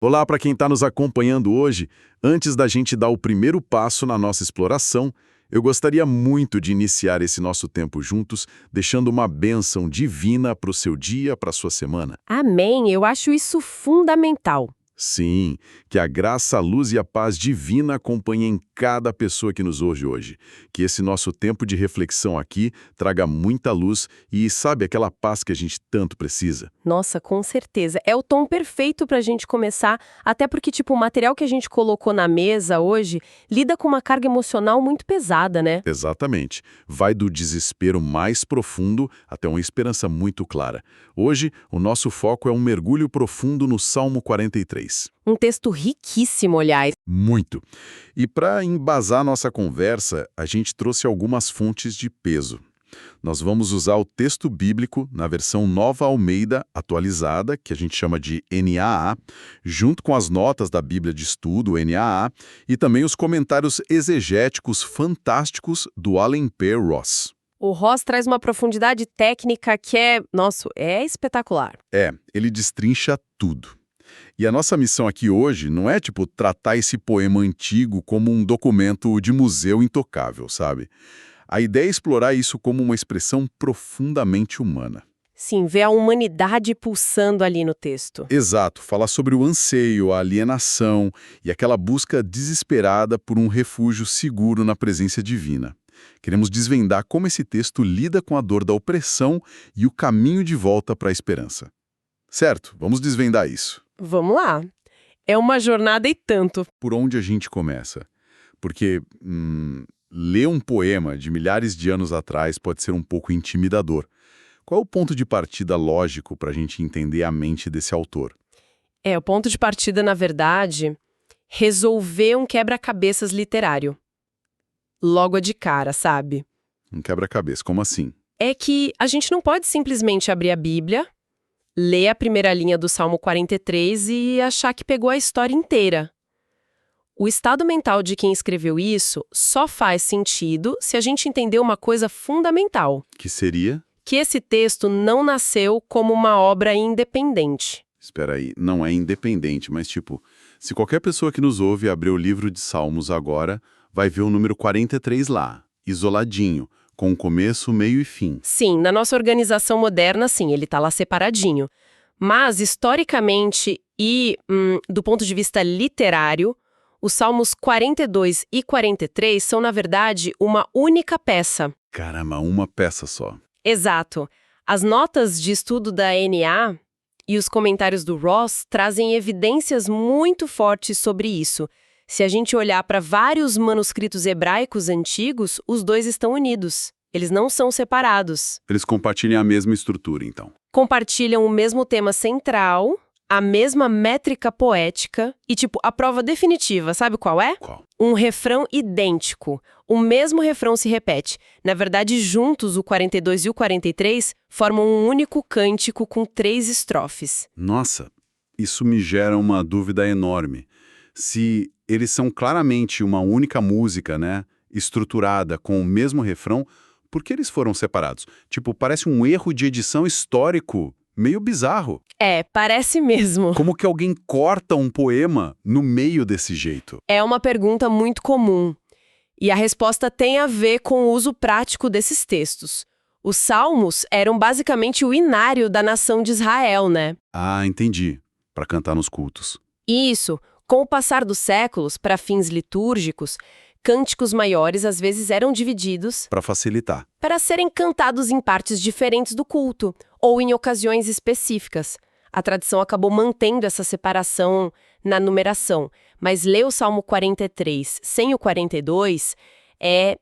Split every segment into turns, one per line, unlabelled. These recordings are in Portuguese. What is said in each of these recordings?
Olá para quem está nos acompanhando hoje. Antes da gente dar o primeiro passo na nossa exploração, eu gostaria muito de iniciar esse nosso tempo juntos, deixando uma bênção divina para o seu dia, para a sua semana.
Amém, eu acho isso fundamental.
Sim, que a graça, a luz e a paz divina acompanhem cada pessoa que nos ouve hoje. Que esse nosso tempo de reflexão aqui traga muita luz e, sabe, aquela paz que a gente tanto precisa.
Nossa, com certeza. É o tom perfeito pra gente começar, até porque, o material que a gente colocou na mesa hoje lida com uma carga emocional muito pesada, né?
Exatamente. Vai do desespero mais profundo até uma esperança muito clara. Hoje, o nosso foco é um mergulho profundo no Salmo 43.
Um texto riquíssimo, aliás.
Muito. E para embasar nossa conversa, a gente trouxe algumas fontes de peso. Nós vamos usar o texto bíblico na versão Nova Almeida atualizada, que a gente chama de NAA, junto com as notas da Bíblia de Estudo, NAA, e também os comentários exegéticos fantásticos do Allen P. Ross.
O Ross traz uma profundidade técnica que é espetacular.
Ele destrincha tudo. E a nossa missão aqui hoje não é, tratar esse poema antigo como um documento de museu intocável, sabe? A ideia é explorar isso como uma expressão profundamente humana.
Sim, ver a humanidade pulsando ali no texto.
Exato, falar sobre o anseio, a alienação e aquela busca desesperada por um refúgio seguro na presença divina. Queremos desvendar como esse texto lida com a dor da opressão e o caminho de volta para a esperança. Certo, vamos desvendar isso.
Vamos lá. É uma jornada e tanto.
Por onde a gente começa? Porque ler um poema de milhares de anos atrás pode ser um pouco intimidador. Qual é o ponto de partida lógico para a gente entender a mente desse autor?
O ponto de partida, na verdade, resolver um quebra-cabeças literário. Logo de cara, sabe?
Um quebra-cabeça, como assim?
É que a gente não pode simplesmente abrir a Bíblia, ler a primeira linha do Salmo 43 e achar que pegou a história inteira. O estado mental de quem escreveu isso só faz sentido se a gente entender uma coisa fundamental.
Que seria?
Que esse texto não nasceu como uma obra independente.
Espera aí, não é independente, mas se qualquer pessoa que nos ouve abrir o livro de Salmos agora, vai ver o número 43 lá, isoladinho, com começo, meio e fim.
Sim, na nossa organização moderna, sim, ele está lá separadinho. Mas, historicamente e do ponto de vista literário, os Salmos 42 e 43 são, na verdade, uma única peça.
Caramba, uma peça só.
Exato. As notas de estudo da NA e os comentários do Ross trazem evidências muito fortes sobre isso. Se a gente olhar para vários manuscritos hebraicos antigos, os dois estão unidos. Eles não são separados.
Eles compartilham a mesma estrutura, então.
Compartilham o mesmo tema central, a mesma métrica poética e, a prova definitiva, sabe qual é?
Qual?
Um refrão idêntico. O mesmo refrão se repete. Na verdade, juntos, o 42 e o 43 formam um único cântico com 3 estrofes.
Nossa, isso me gera uma dúvida enorme. Se eles são claramente uma única música, né, estruturada com o mesmo refrão, por que eles foram separados? Parece um erro de edição histórico meio bizarro.
Parece mesmo.
Como que alguém corta um poema no meio desse jeito?
É uma pergunta muito comum. E a resposta tem a ver com o uso prático desses textos. Os salmos eram basicamente o inário da nação de Israel, né?
Ah, entendi. Para cantar nos cultos.
Isso. Com o passar dos séculos, para fins litúrgicos, cânticos maiores às vezes eram divididos
Para facilitar.
para serem cantados em partes diferentes do culto ou em ocasiões específicas. A tradição acabou mantendo essa separação na numeração, mas ler o Salmo 43 sem o 42 é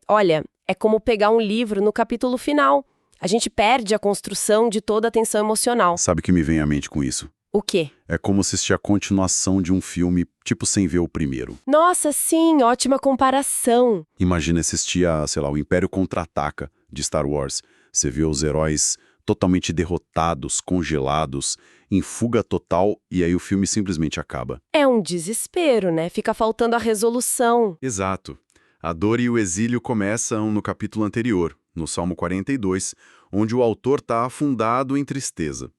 como pegar um livro no capítulo final. A gente perde a construção de toda a tensão emocional.
Sabe o que me vem à mente com isso?
O quê?
É como assistir a continuação de um filme, sem ver o primeiro.
Nossa, sim, ótima comparação.
Imagina assistir a, o Império Contra-Ataca, de Star Wars. Você vê os heróis totalmente derrotados, congelados, em fuga total, e aí o filme simplesmente acaba.
É um desespero, né? Fica faltando a resolução.
Exato. A dor e o exílio começam no capítulo anterior, no Salmo 42, onde o autor está afundado em tristeza.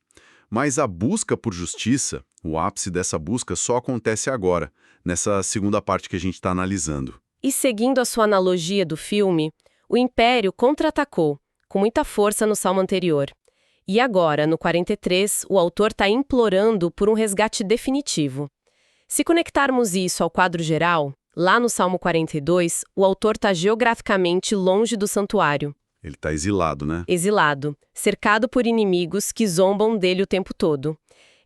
Mas a busca por justiça, O ápice dessa busca só acontece agora, nessa segunda parte que a gente está analisando.
E seguindo a sua analogia do filme, o Império contra-atacou, com muita força no salmo anterior. E agora, no 43, o autor está implorando por um resgate definitivo. Se conectarmos isso ao quadro geral, lá no Salmo 42, o autor está geograficamente longe do santuário.
Ele está exilado, né?
Exilado, cercado por inimigos que zombam dele o tempo todo.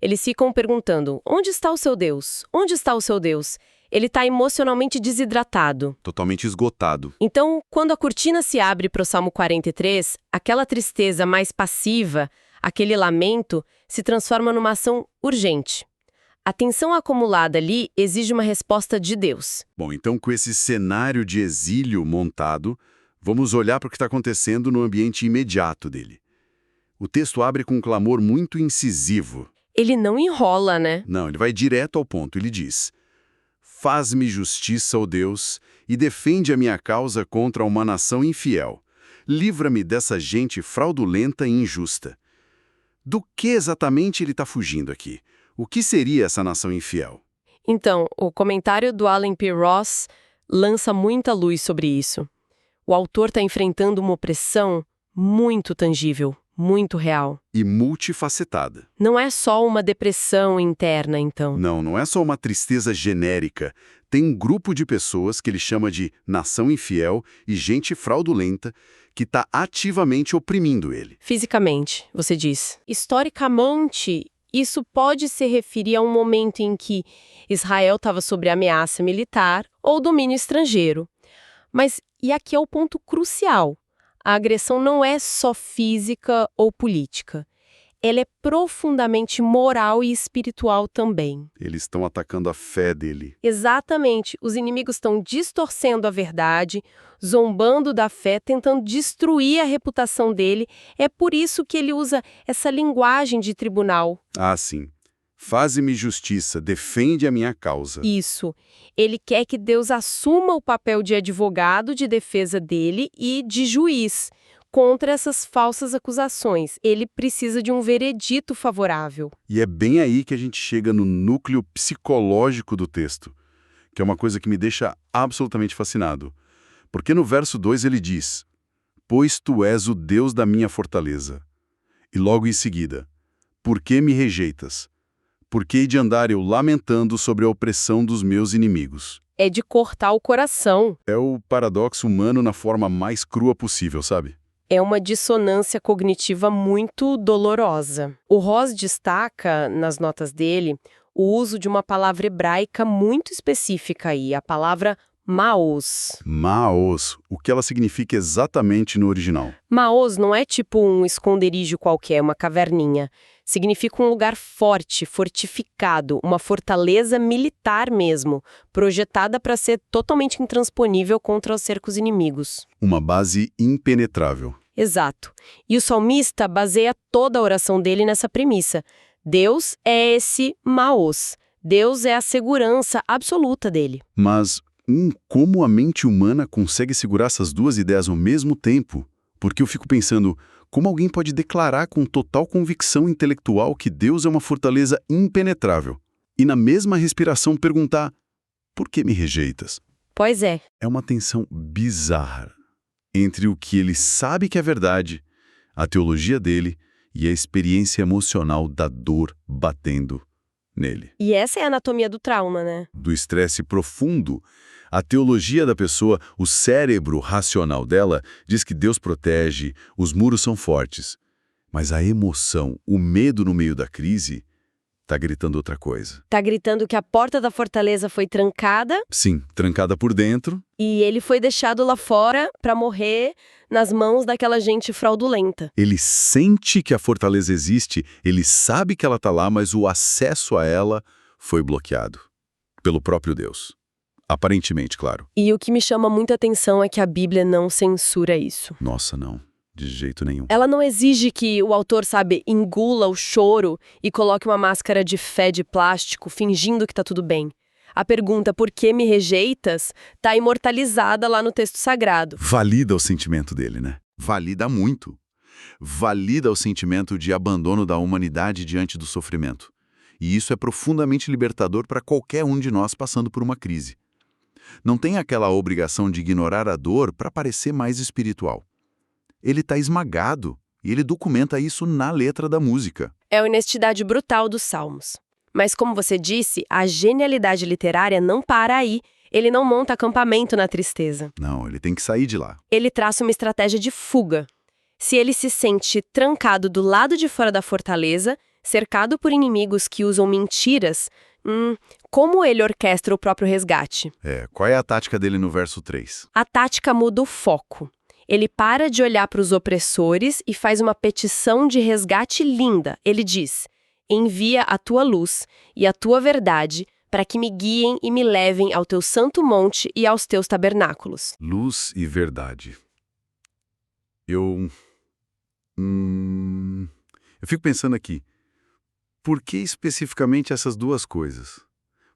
Eles ficam perguntando, onde está o seu Deus? Onde está o seu Deus? Ele está emocionalmente desidratado.
Totalmente esgotado.
Então, quando a cortina se abre para o Salmo 43, aquela tristeza mais passiva, aquele lamento, se transforma numa ação urgente. A tensão acumulada ali exige uma resposta de Deus.
Bom, então com esse cenário de exílio montado, vamos olhar para o que está acontecendo no ambiente imediato dele. O texto abre com um clamor muito incisivo.
Ele não enrola, né?
Não, ele vai direto ao ponto. Ele diz: faz-me justiça, ó Deus, e defende a minha causa contra uma nação infiel. Livra-me dessa gente fraudulenta e injusta. Do que exatamente ele está fugindo aqui? O que seria essa nação infiel?
Então, o comentário do Alan P. Ross lança muita luz sobre isso. O autor está enfrentando uma opressão muito tangível, muito real.
E multifacetada.
Não é só uma depressão interna, então.
Não é só uma tristeza genérica. Tem um grupo de pessoas que ele chama de nação infiel e gente fraudulenta que está ativamente oprimindo ele.
Fisicamente, você diz. Historicamente, isso pode se referir a um momento em que Israel estava sob ameaça militar ou domínio estrangeiro. Mas, e aqui é o ponto crucial, a agressão não é só física ou política. Ela é profundamente moral e espiritual também.
Eles estão atacando a fé dele.
Exatamente. Os inimigos estão distorcendo a verdade, zombando da fé, tentando destruir a reputação dele. É por isso que ele usa essa linguagem de tribunal.
Ah, sim. Faze-me justiça, defende a minha causa.
Isso. Ele quer que Deus assuma o papel de advogado de defesa dele e de juiz contra essas falsas acusações. Ele precisa de um veredito favorável.
E é bem aí que a gente chega no núcleo psicológico do texto, que é uma coisa que me deixa absolutamente fascinado. Porque no verso 2 ele diz: pois tu és o Deus da minha fortaleza. E logo em seguida: por que me rejeitas? Por que hei de andar eu lamentando sobre a opressão dos meus inimigos?
É de cortar o coração.
É o paradoxo humano na forma mais crua possível, sabe?
É uma dissonância cognitiva muito dolorosa. O Ross destaca, nas notas dele, o uso de uma palavra hebraica muito específica aí, a palavra Maos.
Maos, o que ela significa exatamente no original?
Maos não é tipo um esconderijo qualquer, uma caverninha. Significa um lugar forte, fortificado, uma fortaleza militar mesmo, projetada para ser totalmente intransponível contra os cercos inimigos.
Uma base impenetrável.
Exato. E o salmista baseia toda a oração dele nessa premissa. Deus é esse Maos. Deus é a segurança absoluta dele.
Mas como a mente humana consegue segurar essas duas ideias ao mesmo tempo? Porque eu fico pensando, como alguém pode declarar com total convicção intelectual que Deus é uma fortaleza impenetrável e na mesma respiração perguntar, por que me rejeitas?
Pois é.
É uma tensão bizarra entre o que ele sabe que é verdade, a teologia dele e a experiência emocional da dor batendo nele.
E essa é a anatomia do trauma, né?
Do estresse profundo. A teologia da pessoa, o cérebro racional dela, diz que Deus protege, os muros são fortes. Mas a emoção, o medo no meio da crise, tá gritando outra coisa.
Tá gritando que a porta da fortaleza foi trancada.
Sim, trancada por dentro.
E ele foi deixado lá fora para morrer nas mãos daquela gente fraudulenta.
Ele sente que a fortaleza existe, ele sabe que ela tá lá, mas o acesso a ela foi bloqueado pelo próprio Deus. Aparentemente, claro.
E o que me chama muita atenção é que a Bíblia não censura isso.
Nossa, não. De jeito nenhum.
Ela não exige que o autor, engula o choro e coloque uma máscara de fé de plástico, fingindo que tá tudo bem. A pergunta, por que me rejeitas, tá imortalizada lá no texto sagrado.
Valida o sentimento dele, né? Valida muito. Valida o sentimento de abandono da humanidade diante do sofrimento. E isso é profundamente libertador para qualquer um de nós passando por uma crise. Não tem aquela obrigação de ignorar a dor para parecer mais espiritual. Ele está esmagado, e ele documenta isso na letra da música.
É a honestidade brutal dos Salmos. Mas como você disse, a genialidade literária não para aí. Ele não monta acampamento na tristeza.
Não, ele tem que sair de lá.
Ele traça uma estratégia de fuga. Se ele se sente trancado do lado de fora da fortaleza, cercado por inimigos que usam mentiras, como ele orquestra o próprio resgate?
Qual é a tática dele no verso 3?
A tática muda o foco. Ele para de olhar para os opressores e faz uma petição de resgate linda. Ele diz: envia a tua luz e a tua verdade para que me guiem e me levem ao teu santo monte e aos teus tabernáculos.
Luz e verdade. Eu fico pensando aqui, por que especificamente essas duas coisas?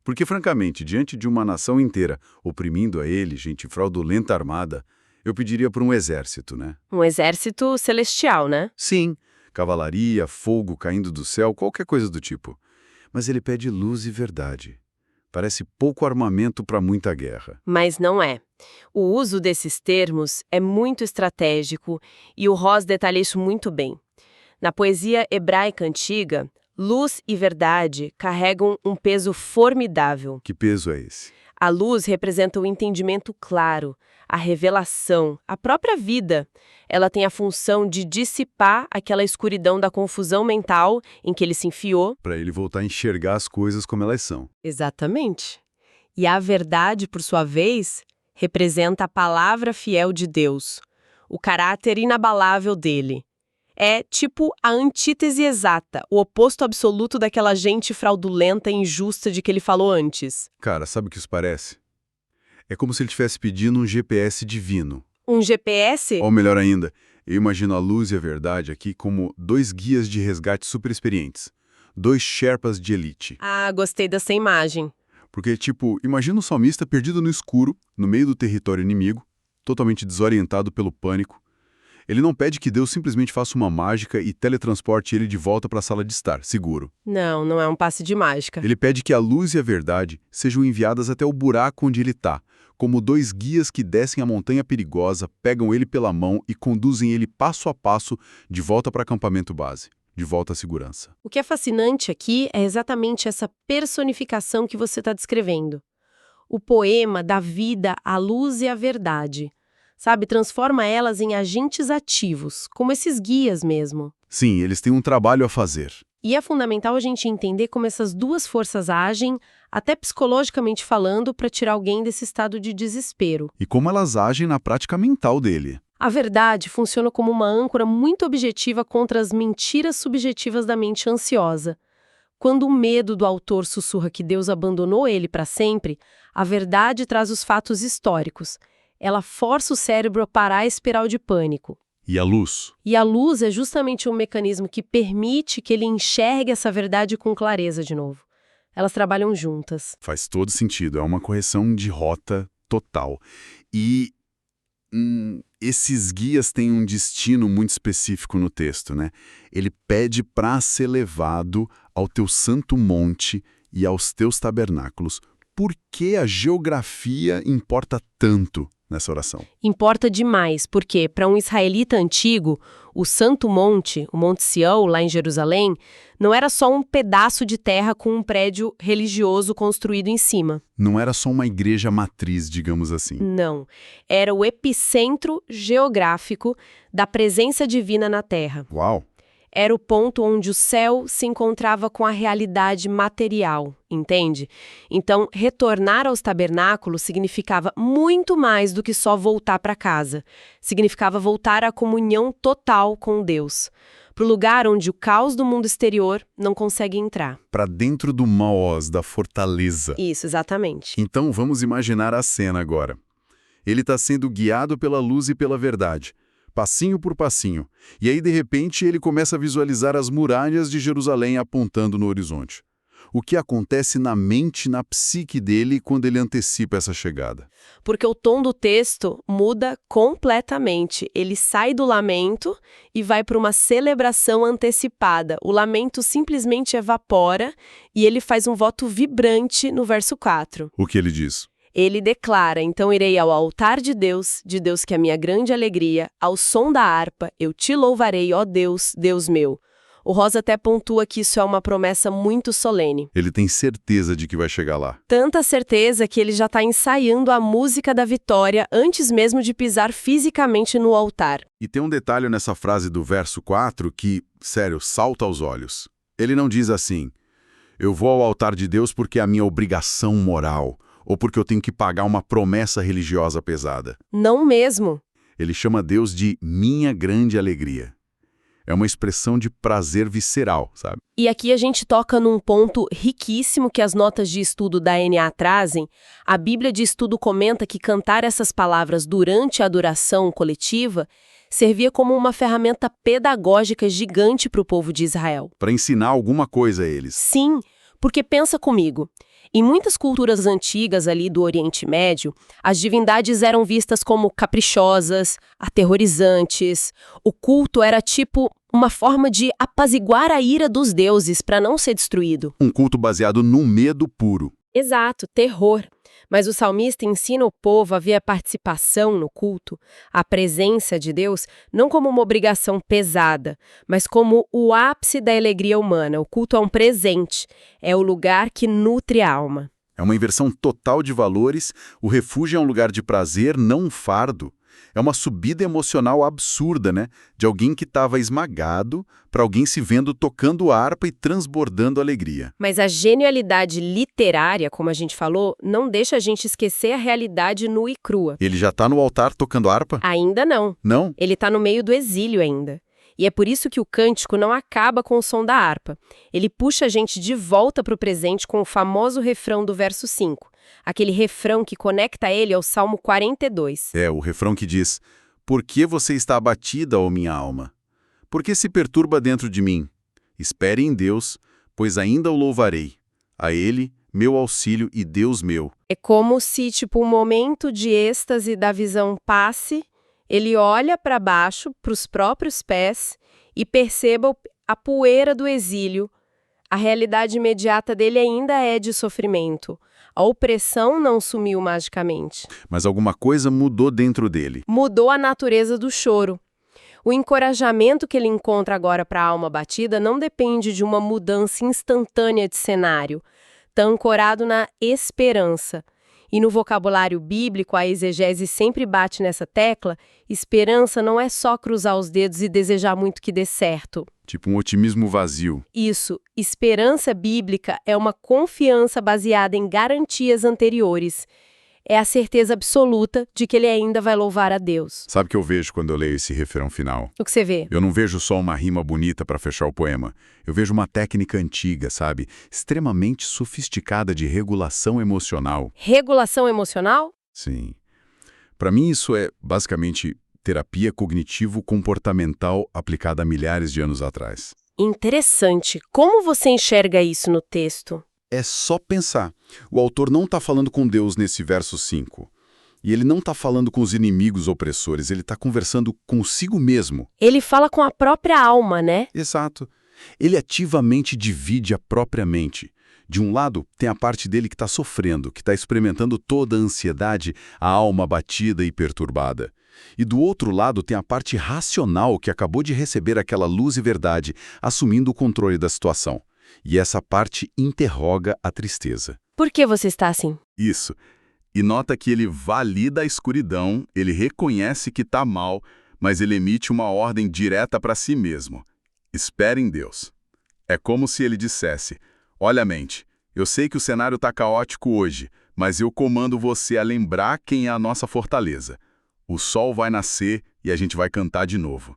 Porque, francamente, diante de uma nação inteira oprimindo a ele, gente fraudulenta armada, eu pediria por um exército, né?
Um exército celestial, né?
Sim, cavalaria, fogo caindo do céu, qualquer coisa do tipo. Mas ele pede luz e verdade. Parece pouco armamento para muita guerra.
Mas não é. O uso desses termos é muito estratégico e o Ross detalha isso muito bem. Na poesia hebraica antiga, luz e verdade carregam um peso formidável.
Que peso é esse?
A luz representa o entendimento claro, a revelação, a própria vida. Ela tem a função de dissipar aquela escuridão da confusão mental em que ele se enfiou.
Para ele voltar a enxergar as coisas como elas são.
Exatamente. E a verdade, por sua vez, representa a palavra fiel de Deus, o caráter inabalável dele. É tipo a antítese exata, o oposto absoluto daquela gente fraudulenta e injusta de que ele falou antes.
Cara, sabe o que isso parece? É como se ele estivesse pedindo um GPS divino.
Um GPS?
Ou melhor ainda, eu imagino a luz e a verdade aqui como dois guias de resgate super experientes. Dois Sherpas de elite.
Ah, gostei dessa imagem.
Porque, imagina um salmista perdido no escuro, no meio do território inimigo, totalmente desorientado pelo pânico. Ele não pede que Deus simplesmente faça uma mágica e teletransporte ele de volta para a sala de estar, seguro.
Não, não é um passe de mágica.
Ele pede que a luz e a verdade sejam enviadas até o buraco onde ele está, como dois guias que descem a montanha perigosa, pegam ele pela mão e conduzem ele passo a passo de volta para o acampamento base, de volta à segurança.
O que é fascinante aqui é exatamente essa personificação que você está descrevendo. O poema dá vida à luz e à verdade. Sabe, transforma elas em agentes ativos, como esses guias mesmo.
Sim, eles têm um trabalho a fazer.
E é fundamental a gente entender como essas duas forças agem, até psicologicamente falando, para tirar alguém desse estado de desespero.
E como elas agem na prática mental dele.
A verdade funciona como uma âncora muito objetiva contra as mentiras subjetivas da mente ansiosa. Quando o medo do autor sussurra que Deus abandonou ele para sempre, a verdade traz os fatos históricos. Ela força o cérebro a parar a espiral de pânico.
E a luz?
E a luz é justamente um mecanismo que permite que ele enxergue essa verdade com clareza de novo. Elas trabalham juntas.
Faz todo sentido, é uma correção de rota total. E esses guias têm um destino muito específico no texto, né? Ele pede para ser levado ao teu santo monte e aos teus tabernáculos. Por que a geografia importa tanto nessa oração?
Importa demais, porque, para um israelita antigo, o Santo Monte, o Monte Sião, lá em Jerusalém, não era só um pedaço de terra com um prédio religioso construído em cima.
Não era só uma igreja matriz, digamos assim.
Não. Era o epicentro geográfico da presença divina na terra.
Uau!
Era o ponto onde o céu se encontrava com a realidade material, entende? Então, retornar aos tabernáculos significava muito mais do que só voltar para casa. Significava voltar à comunhão total com Deus, para o lugar onde o caos do mundo exterior não consegue entrar.
Para dentro do Maós, da fortaleza.
Isso, exatamente.
Então, vamos imaginar a cena agora. Ele está sendo guiado pela luz e pela verdade, passinho por passinho. E aí, de repente, ele começa a visualizar as muralhas de Jerusalém apontando no horizonte. O que acontece na mente, na psique dele quando ele antecipa essa chegada?
Porque o tom do texto muda completamente. Ele sai do lamento e vai para uma celebração antecipada. O lamento simplesmente evapora e ele faz um voto vibrante no verso 4.
O que ele diz?
Ele declara: então irei ao altar de Deus que é a minha grande alegria, ao som da harpa, eu te louvarei, ó Deus, Deus meu. O Rosa até pontua que isso é uma promessa muito solene.
Ele tem certeza de que vai chegar lá.
Tanta certeza que ele já está ensaiando a música da vitória antes mesmo de pisar fisicamente no altar.
E tem um detalhe nessa frase do verso 4 que, sério, salta aos olhos. Ele não diz assim: eu vou ao altar de Deus porque é a minha obrigação moral, ou porque eu tenho que pagar uma promessa religiosa pesada.
Não mesmo.
Ele chama Deus de minha grande alegria. É uma expressão de prazer visceral, sabe?
E aqui a gente toca num ponto riquíssimo que as notas de estudo da NA trazem. A Bíblia de Estudo comenta que cantar essas palavras durante a adoração coletiva servia como uma ferramenta pedagógica gigante para o povo de Israel.
Para ensinar alguma coisa a eles.
Sim, porque pensa comigo. Em muitas culturas antigas ali do Oriente Médio, as divindades eram vistas como caprichosas, aterrorizantes. O culto era tipo uma forma de apaziguar a ira dos deuses para não ser destruído.
Um culto baseado no medo puro.
Exato, terror. Mas o salmista ensina o povo a ver a participação no culto, a presença de Deus, não como uma obrigação pesada, mas como o ápice da alegria humana. O culto é um presente, é o lugar que nutre a alma.
É uma inversão total de valores, o refúgio é um lugar de prazer, não um fardo. É uma subida emocional absurda, né? De alguém que estava esmagado para alguém se vendo tocando harpa e transbordando alegria.
Mas a genialidade literária, como a gente falou, não deixa a gente esquecer a realidade nua e crua.
Ele já está no altar tocando harpa?
Ainda não.
Não?
Ele está no meio do exílio ainda. E é por isso que o cântico não acaba com o som da harpa. Ele puxa a gente de volta para o presente com o famoso refrão do verso 5. Aquele refrão que conecta ele ao Salmo 42.
É, o refrão que diz: por que você está abatida, ó minha alma? Por que se perturba dentro de mim? Espere em Deus, pois ainda o louvarei. A Ele, meu auxílio e Deus meu.
É como se, um momento de êxtase da visão passe, ele olha para baixo, para os próprios pés, e perceba a poeira do exílio. A realidade imediata dele ainda é de sofrimento. A opressão não sumiu magicamente.
Mas alguma coisa mudou dentro dele.
Mudou a natureza do choro. O encorajamento que ele encontra agora para a alma batida não depende de uma mudança instantânea de cenário. Está ancorado na esperança. E no vocabulário bíblico, a exegese sempre bate nessa tecla: esperança não é só cruzar os dedos e desejar muito que dê certo.
Tipo um otimismo vazio.
Isso, esperança bíblica é uma confiança baseada em garantias anteriores. É a certeza absoluta de que ele ainda vai louvar a Deus.
Sabe o que eu vejo quando eu leio esse refrão final?
O que você vê?
Eu não vejo só uma rima bonita para fechar o poema. Eu vejo uma técnica antiga, sabe? Extremamente sofisticada de regulação emocional.
Regulação emocional?
Sim. Para mim isso é, basicamente, terapia cognitivo-comportamental aplicada há milhares de anos atrás.
Interessante. Como você enxerga isso no texto?
É só pensar. O autor não está falando com Deus nesse verso 5. E ele não está falando com os inimigos opressores, ele está conversando consigo mesmo.
Ele fala com a própria alma, né?
Exato. Ele ativamente divide a própria mente. De um lado, tem a parte dele que está sofrendo, que está experimentando toda a ansiedade, a alma abatida e perturbada. E do outro lado tem a parte racional que acabou de receber aquela luz e verdade, assumindo o controle da situação. E essa parte interroga a tristeza.
Por que você está assim?
Isso. E nota que ele valida a escuridão, ele reconhece que está mal, mas ele emite uma ordem direta para si mesmo. Espere em Deus. É como se ele dissesse: olha, mente, eu sei que o cenário está caótico hoje, mas eu comando você a lembrar quem é a nossa fortaleza. O sol vai nascer e a gente vai cantar de novo.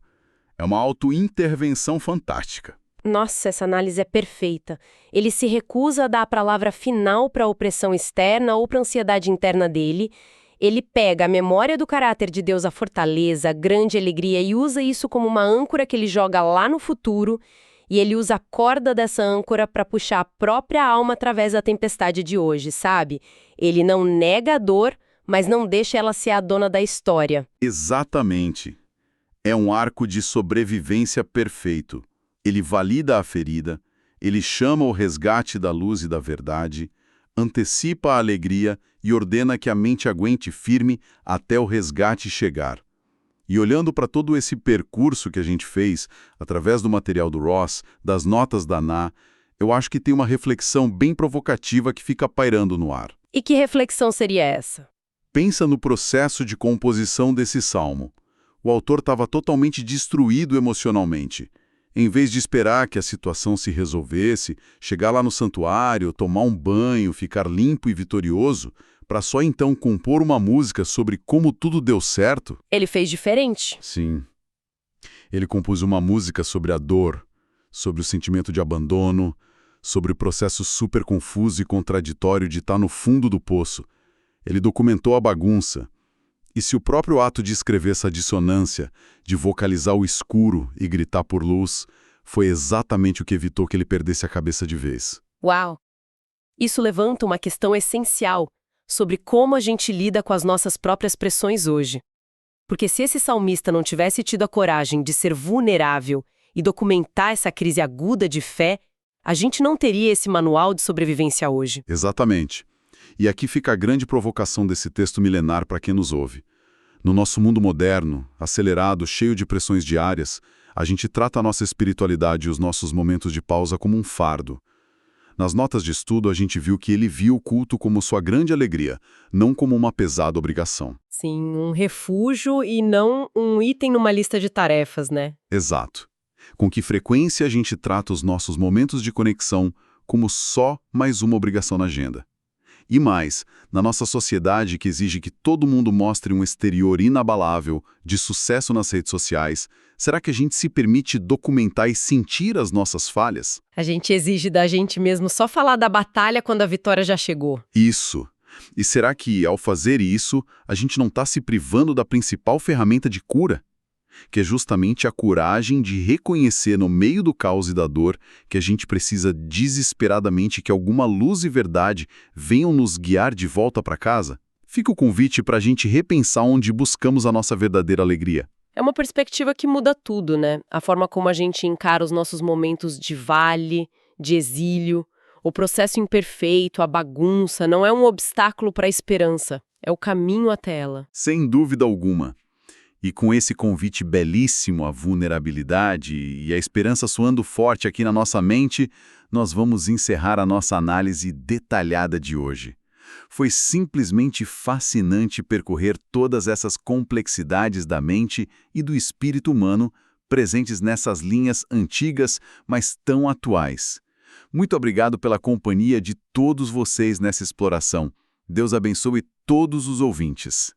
É uma auto-intervenção fantástica.
Nossa, essa análise é perfeita. Ele se recusa a dar a palavra final para a opressão externa ou para a ansiedade interna dele. Ele pega a memória do caráter de Deus, a fortaleza, a grande alegria, e usa isso como uma âncora que ele joga lá no futuro. E ele usa a corda dessa âncora para puxar a própria alma através da tempestade de hoje, sabe? Ele não nega a dor, mas não deixa ela ser a dona da história.
Exatamente. É um arco de sobrevivência perfeito. Ele valida a ferida, ele chama o resgate da luz e da verdade, antecipa a alegria e ordena que a mente aguente firme até o resgate chegar. E olhando para todo esse percurso que a gente fez, através do material do Ross, das notas da Ná, eu acho que tem uma reflexão bem provocativa que fica pairando no ar.
E que reflexão seria essa?
Pensa no processo de composição desse salmo. O autor estava totalmente destruído emocionalmente. Em vez de esperar que a situação se resolvesse, chegar lá no santuário, tomar um banho, ficar limpo e vitorioso, para só então compor uma música sobre como tudo deu certo.
Ele fez diferente.
Sim. Ele compôs uma música sobre a dor, sobre o sentimento de abandono, sobre o processo super confuso e contraditório de estar no fundo do poço. Ele documentou a bagunça. E se o próprio ato de escrever essa dissonância, de vocalizar o escuro e gritar por luz, foi exatamente o que evitou que ele perdesse a cabeça de vez.
Uau! Isso levanta uma questão essencial sobre como a gente lida com as nossas próprias pressões hoje. Porque se esse salmista não tivesse tido a coragem de ser vulnerável e documentar essa crise aguda de fé, a gente não teria esse manual de sobrevivência hoje.
Exatamente. E aqui fica a grande provocação desse texto milenar para quem nos ouve. No nosso mundo moderno, acelerado, cheio de pressões diárias, a gente trata a nossa espiritualidade e os nossos momentos de pausa como um fardo. Nas notas de estudo, a gente viu que ele viu o culto como sua grande alegria, não como uma pesada obrigação.
Sim, um refúgio e não um item numa lista de tarefas, né?
Exato. Com que frequência a gente trata os nossos momentos de conexão como só mais uma obrigação na agenda. E mais, na nossa sociedade que exige que todo mundo mostre um exterior inabalável, de sucesso nas redes sociais, será que a gente se permite documentar e sentir as nossas falhas?
A gente exige da gente mesmo só falar da batalha quando a vitória já chegou.
Isso. E será que, ao fazer isso, a gente não está se privando da principal ferramenta de cura? Que é justamente a coragem de reconhecer no meio do caos e da dor que a gente precisa desesperadamente que alguma luz e verdade venham nos guiar de volta para casa? Fica o convite para a gente repensar onde buscamos a nossa verdadeira alegria.
É uma perspectiva que muda tudo, né? A forma como a gente encara os nossos momentos de vale, de exílio. O processo imperfeito, a bagunça, não é um obstáculo para a esperança. É o caminho até ela.
Sem dúvida alguma. E com esse convite belíssimo à vulnerabilidade e à esperança soando forte aqui na nossa mente, nós vamos encerrar a nossa análise detalhada de hoje. Foi simplesmente fascinante percorrer todas essas complexidades da mente e do espírito humano presentes nessas linhas antigas, mas tão atuais. Muito obrigado pela companhia de todos vocês nessa exploração. Deus abençoe todos os ouvintes.